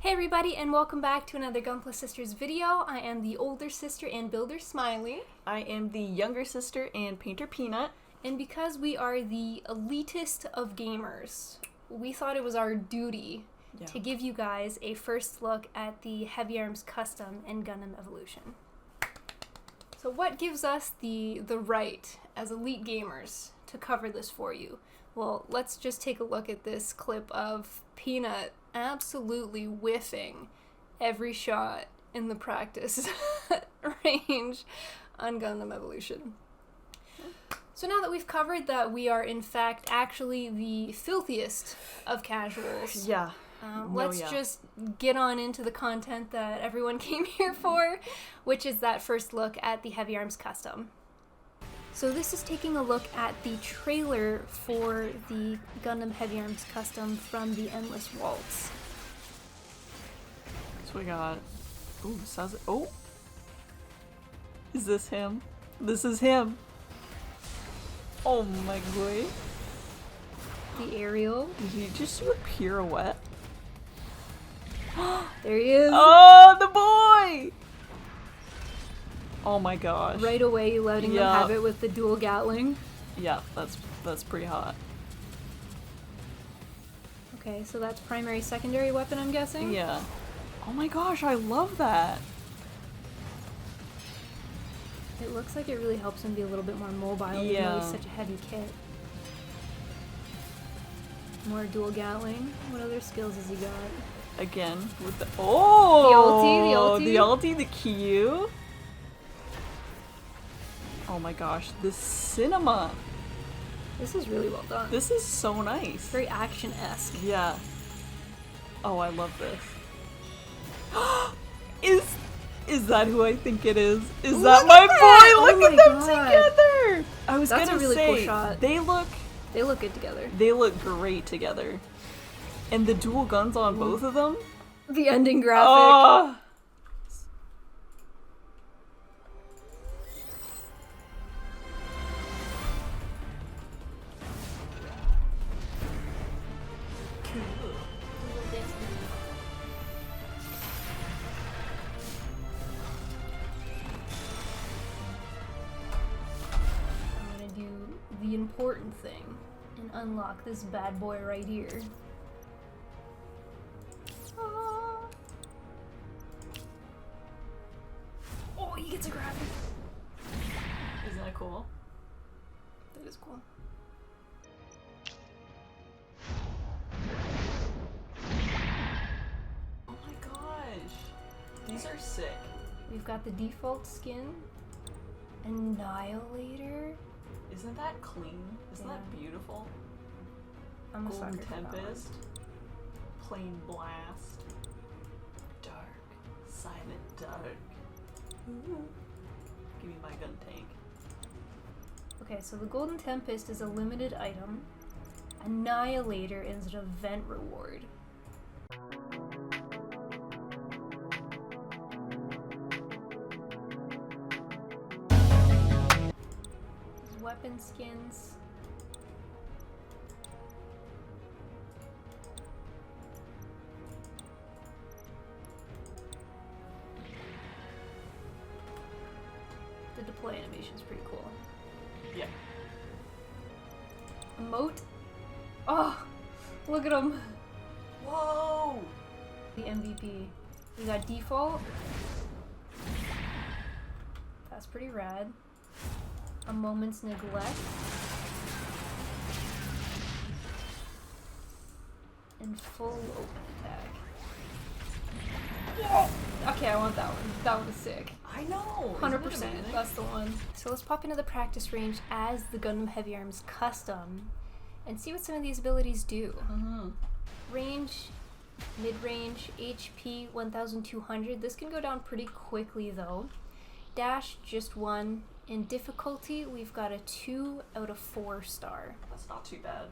Hey everybody, and welcome back to another Gunpla Sisters video. I am the older sister and builder Smiley. I am the younger sister and painter Peanut. And because we are the elitist of gamers, we thought it was our duty to give you guys a first look at the Heavyarms Custom and Gundam Evolution. So what gives us the right as elite gamers to cover this for you? Well, let's just take a look at this clip of Peanut absolutely whiffing every shot in the practice range on Gundam Evolution. So now that we've covered that we are in fact actually the filthiest of casuals, let's just get on into the content that everyone came here for, which is that first look at the Heavyarms Custom. So this is taking a look at the trailer for the Gundam Heavyarms Custom from the Endless Waltz. So we got... Ooh, oh! Is this him? This is him! Oh my boy. The aerial. Did he just do a pirouette? There he is! Oh, the boy! Oh my gosh. Right away letting them have it with the dual Gatling. Yeah, that's pretty hot. Okay, so that's primary, secondary weapon, I'm guessing? Yeah. Oh my gosh, I love that! It looks like it really helps him be a little bit more mobile, even though he's such a heavy kit. More dual Gatling. What other skills has he got? Again, with the... Oh! The ulti, the Q. Oh my gosh, the cinema! This is really well done. This is so nice. Very action-esque. Yeah. Oh, I love this. Is that who I think it is? Is that my boy? Look at them together! I was gonna say, really cool shot. They look good together. They look great together. And the dual guns on both of them? The ending graphic. The important thing and unlock this bad boy right here. Oh, he gets a graphic. Isn't that cool? That is cool. Oh my gosh. These are sick. We've got the default skin. Annihilator. Isn't that clean? Isn't that beautiful? I'm a Golden sucker for that Tempest. Plain Blast. Dark. Silent Dark. Ooh. Give me my gun tank. Okay, so the Golden Tempest is a limited item. Annihilator is an event reward. Weapon skins. The deploy animation is pretty cool. Yeah. Emote. Oh, look at him. Whoa! The MVP. We got default. That's pretty rad. A moment's neglect. And full open attack. Yeah. Okay, I want that one. That one is sick. I know! 100%. That's the one. So let's pop into the practice range as the Gundam Heavyarms Custom and see what some of these abilities do. Range, mid-range, HP 1200. This can go down pretty quickly though. Dash, just 1. In difficulty, we've got a 2 out of 4 star. That's not too bad.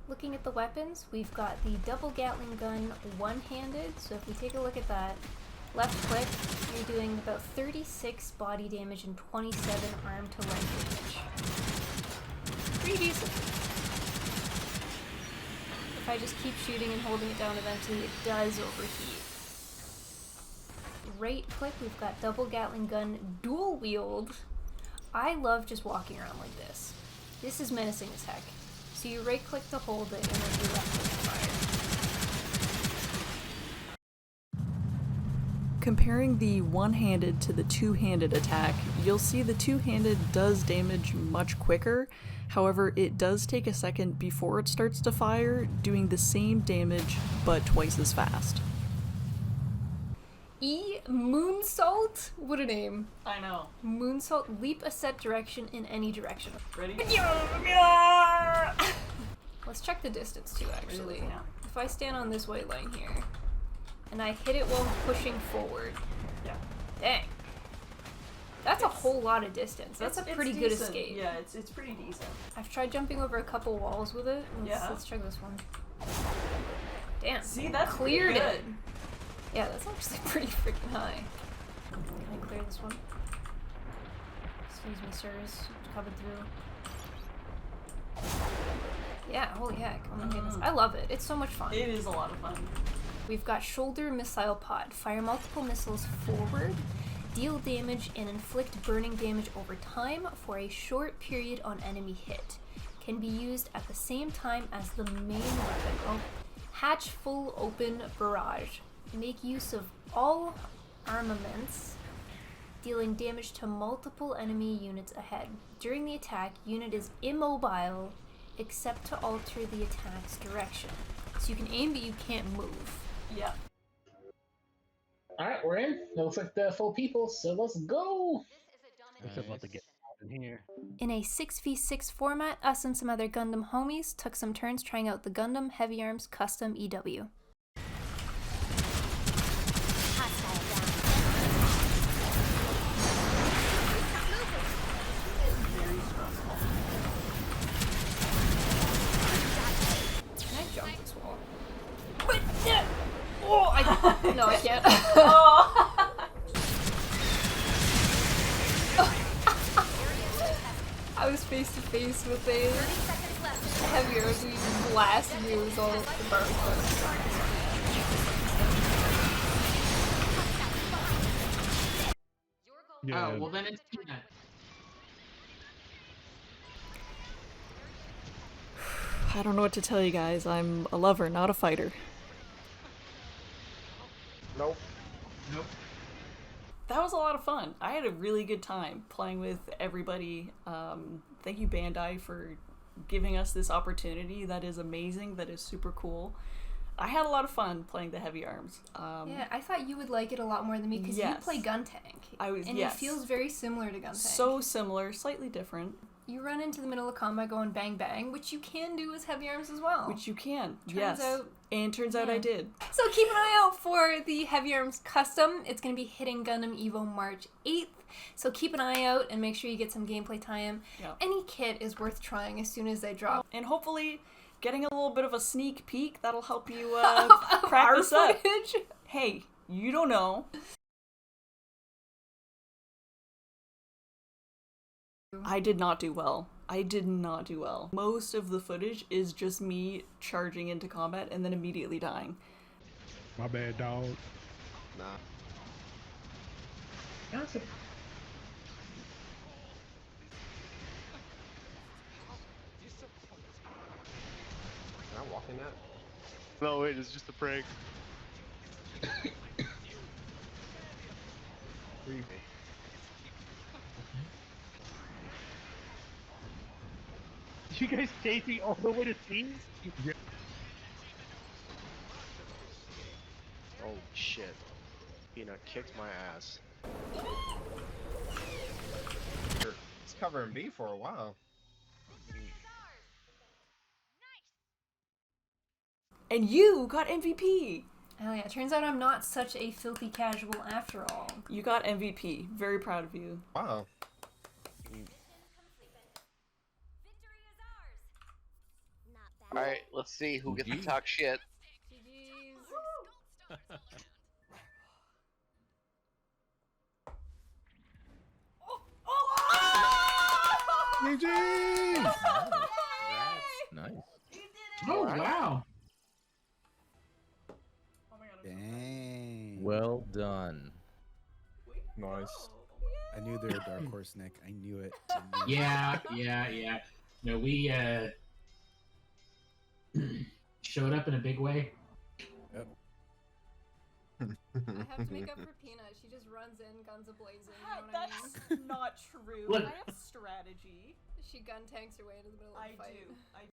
Looking at the weapons, we've got the double Gatling gun one-handed. So if we take a look at that, left click, you're doing about 36 body damage and 27 arm to leg damage. Pretty decent. if I just keep shooting and holding it down, eventually it does overheat. Right click, we've got double Gatling gun, dual wield. I love just walking around like this. This is menacing as heck. So you right click to hold it and then you left click to fire. Comparing the one-handed to the two-handed attack, you'll see the two-handed does damage much quicker. However, it does take a second before it starts to fire, doing the same damage but twice as fast. Moonsault? What a name. I know. Moonsault, leap a set direction in any direction. Ready? Let's check the distance too, actually. Yeah. If I stand on this white line here, and I hit it while pushing forward. Yeah. Dang. That's a whole lot of distance. That's a pretty good escape. Yeah, it's pretty decent. I've tried jumping over a couple walls with it. Yeah. Let's check this one. Damn. See, that's cleared pretty it. Yeah, that's actually pretty freaking high. Can I clear this one? Excuse me, sirs. Coming through. Yeah, holy heck. Oh my goodness. I love it. It's so much fun. It is a lot of fun. We've got shoulder missile pod. Fire multiple missiles forward. Deal damage and inflict burning damage over time for a short period on enemy hit. Can be used at the same time as the main weapon. Oh. Hatch full open barrage. Make use of all armaments, dealing damage to multiple enemy units ahead. During the attack, unit is immobile except to alter the attack's direction. So you can aim, but you can't move. Yeah. Alright, we're in. It looks like the full people, so let's go! It's about to get out in here. In a 6v6 format, us and some other Gundam homies took some turns trying out the Gundam Heavyarms Custom EW. Can I jump this wall? But, oh, no, I can't. Oh. I was face to face with a Heavyarms who just blasted me with all the barbecue. Yeah. Oh, well then it's peanut. I don't know what to tell you guys. I'm a lover, not a fighter. Nope. Nope. That was a lot of fun. I had a really good time playing with everybody. Thank you, Bandai, for giving us this opportunity. That is amazing. That is super cool. I had a lot of fun playing the Heavyarms. Yeah, I thought you would like it a lot more than me because you play Guntank. And it feels very similar to Guntank. So similar, slightly different. You run into the middle of combat going bang bang, which you can do as Heavyarms as well. Which you can, Turns out, and turns out I did. So keep an eye out for the Heavyarms Custom. It's going to be hitting Gundam Evo March 8th. So keep an eye out and make sure you get some gameplay time. Yeah. Any kit is worth trying as soon as they drop. And hopefully getting a little bit of a sneak peek, that'll help you practice up. Hey, you don't know. I did not do well. Most of the footage is just me charging into combat and then immediately dying. My bad, dog. Nah. That's a... Can I walk in that? No, wait, it's just a prank. Creepy. You guys chase me all the way to teams? Yeah. Oh shit. Peanut kicked my ass. It's covering B for a while. And you got MVP! Oh yeah, turns out I'm not such a filthy casual after all. You got MVP. Very proud of you. Wow. Alright, let's see who gets to talk shit. GG! Nice. Oh, wow. Well done. Nice. I knew they were a dark horse, Nick. I knew it. Yeah. No, we showed up in a big way. Yep. I have to make up for Peanut. She just runs in, guns a-blazing. You know what That's I mean? not true. Look. I have strategy. She gun tanks her way into the middle of the fight. I